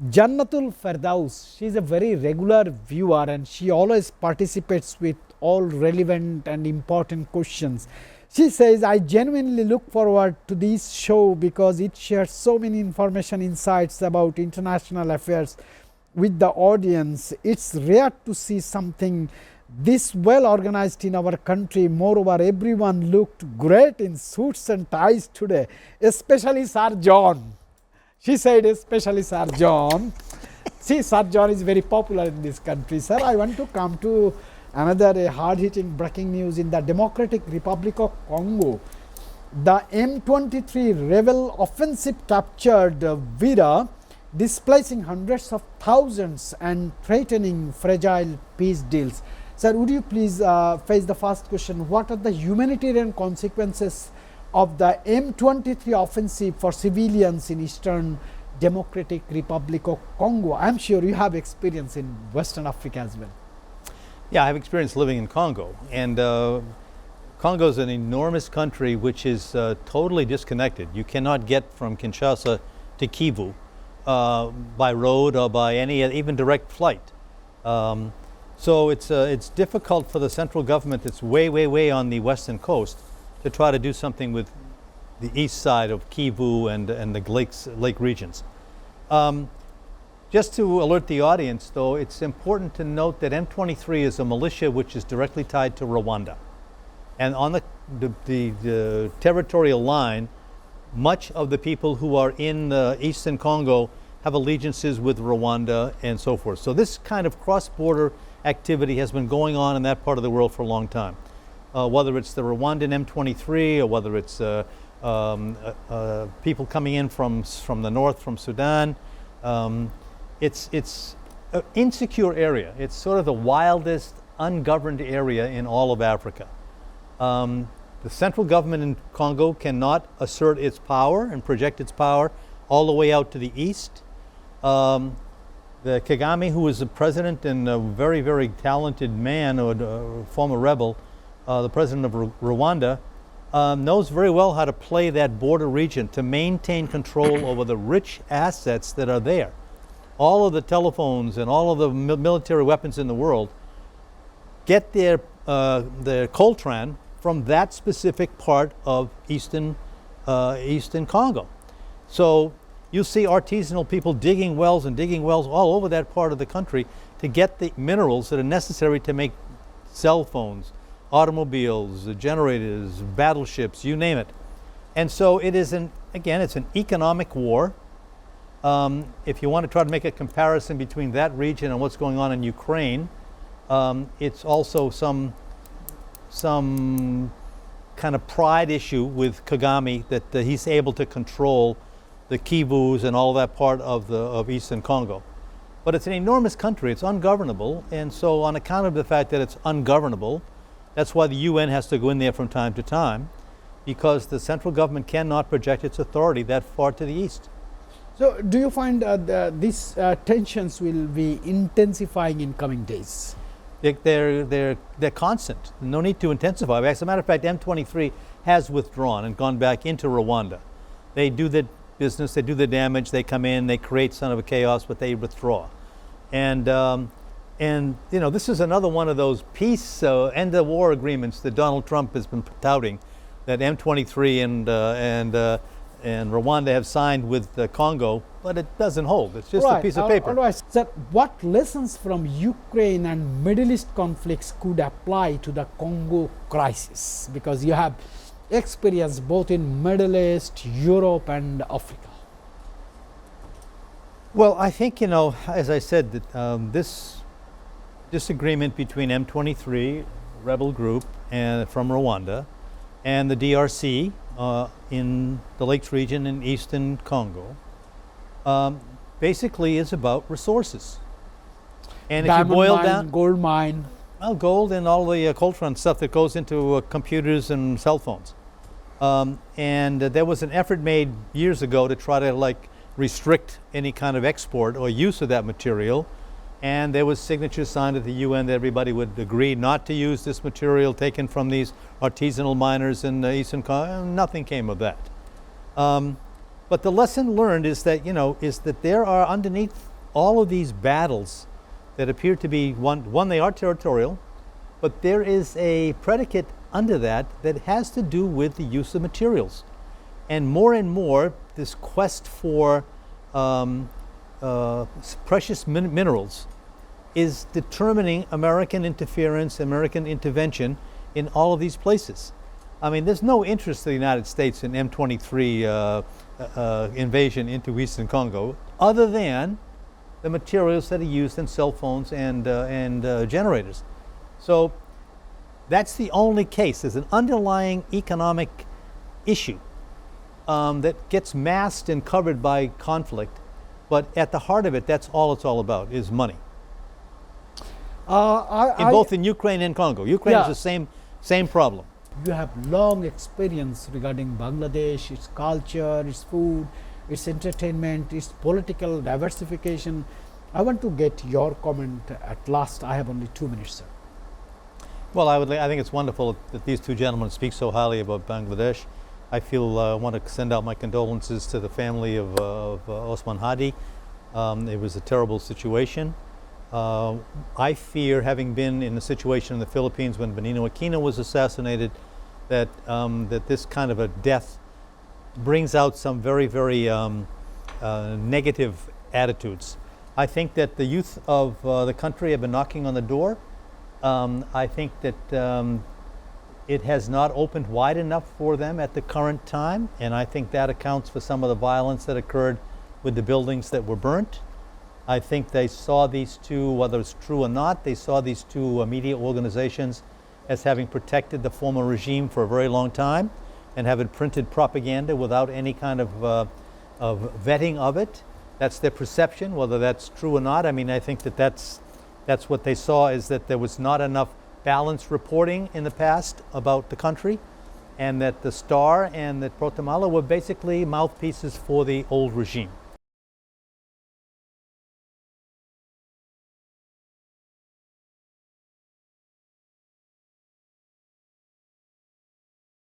Jannatul Firdaus, she is a very regular viewer and she always participates with all relevant and important questions. She says, I genuinely look forward to this show because it shares so many information insights about international affairs with the audience. It's rare to see something this well organized in our country. Moreover, everyone looked great in suits and ties today, especially Sir John. She said, especially Sir John. See, Sir John is very popular in this country. Sir, I want to come to another hard-hitting breaking news. In the Democratic Republic of Congo, the M23 rebel offensive captured Vida, displacing hundreds of thousands and threatening fragile peace deals. Sir, would you please face the first question? What are the humanitarian consequences of the M23 offensive for civilians in Eastern Democratic Republic of Congo? I am sure you have experience in Western Africa as well. Yeah, I have experience living in Congo, and Congo is an enormous country which is totally disconnected. You cannot get from Kinshasa to Kivu by road or by any even direct flight. So it's difficult for the central government that's way on the western coast to try to do something with the east side of Kivu and the lake regions. Just to alert the audience, though, it's important to note that M23 is a militia which is directly tied to Rwanda. And on the territorial line, much of the people who are in eastern Congo have allegiances with Rwanda and so forth. So this kind of cross-border activity has been going on in that part of the world for a long time. Whether it's the Rwandan M23 or whether it's people coming in from the north, from Sudan. It's an insecure area. It's sort of the wildest, ungoverned area in all of Africa. The central government in Congo cannot assert its power and project its power all the way out to the east. The Kagame, who is the president and a very talented man, or a former rebel, the president of Rwanda, knows very well how to play that border region to maintain control over the rich assets that are there. All of the telephones and all of the military weapons in the world get their coltran from that specific part of eastern Congo. So you'll see artisanal people digging wells all over that part of the country to get the minerals that are necessary to make cell phones, automobiles, generators, battleships, you name it. And so it is it's an economic war. If you want to try to make a comparison between that region and what's going on in Ukraine, it's also some kind of pride issue with Kagame that he's able to control the Kivus and all that part of eastern Congo. But it's an enormous country, it's ungovernable, and so on account of the fact that it's ungovernable, that's why the UN has to go in there from time to time, because the central government cannot project its authority that far to the east. So do you find these tensions will be intensifying in coming days? They're constant. No need to intensify. As a matter of fact, M23 has withdrawn and gone back into Rwanda. They do the business, they do the damage, they come in, they create some of a chaos, but they withdraw. And you know, this is another one of those peace end of war agreements that Donald Trump has been touting, that M23 and Rwanda have signed with Congo, but it doesn't hold. It's just a piece of paper. All right. Sir, what lessons from Ukraine and Middle East conflicts could apply to the Congo crisis? Because you have experience both in Middle East, Europe, and Africa. Well, I think, you know, as I said, that this disagreement between M23, rebel group, and from Rwanda, and the DRC in the Lakes region in eastern Congo, basically is about resources. And Diamond if you boil mine, down gold mine, well, gold and all the coltran stuff that goes into computers and cell phones. And there was an effort made years ago to try to restrict any kind of export or use of that material. And there was signatures signed at the UN that everybody would agree not to use this material taken from these artisanal miners in Eastern Congo. Nothing came of that. But the lesson learned is that, there are underneath all of these battles that appear to be one they are territorial, but there is a predicate under that that has to do with the use of materials. And more, this quest for precious minerals is determining American interference, American intervention in all of these places. I mean, there's no interest of the United States in M23 invasion into Eastern Congo, other than the materials that are used in cell phones and generators. So that's the only case. There's an underlying economic issue that gets masked and covered by conflict, but at the heart of it, that's all it's all about, is money. Both in Ukraine and Congo. Ukraine is the same problem. You have long experience regarding Bangladesh, its culture, its food, its entertainment, its political diversification. I want to get your comment at last. I have only 2 minutes, sir. Well, I think it's wonderful that these two gentlemen speak so highly about Bangladesh. I want to send out my condolences to the family of Osman Hadi. It was a terrible situation. I fear, having been in the situation in the Philippines when Benigno Aquino was assassinated, that this kind of a death brings out some very, very negative attitudes. I think that the youth of the country have been knocking on the door. I think that it has not opened wide enough for them at the current time, and I think that accounts for some of the violence that occurred with the buildings that were burnt. I think they saw these two, whether it's true or not, they saw these two media organizations as having protected the former regime for a very long time and having printed propaganda without any kind of vetting of it. That's their perception, whether that's true or not. I mean, I think that that's what they saw, is that there was not enough balanced reporting in the past about the country, and that the Star and that Guatemala were basically mouthpieces for the old regime.